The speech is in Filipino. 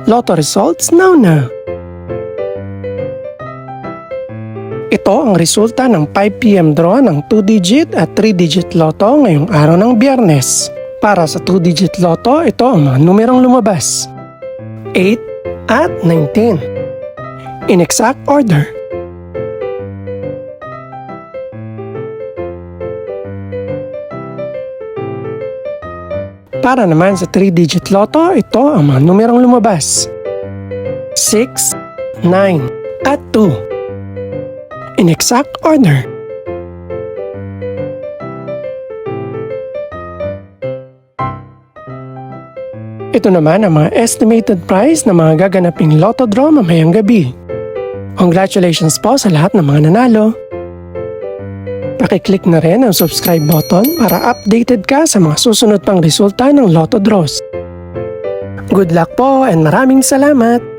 Lotto results now. Ito ang resulta ng 5 PM draw ng 2-digit at 3-digit lotto ngayong araw ng Biyernes. Para sa 2-digit lotto, ito ang mga numerong lumabas: 8 at 19. In exact order. Para naman sa 3-digit lotto, ito ang mga numerong lumabas: 6, 9, at 2. In exact order. Ito naman ang mga estimated price ng mga gaganaping lotto draw mamayang gabi. Congratulations po sa lahat ng mga nanalo. Pakiclick na rin ang subscribe button para updated ka sa mga susunod pang resulta ng lotto draws. Good luck po and maraming salamat!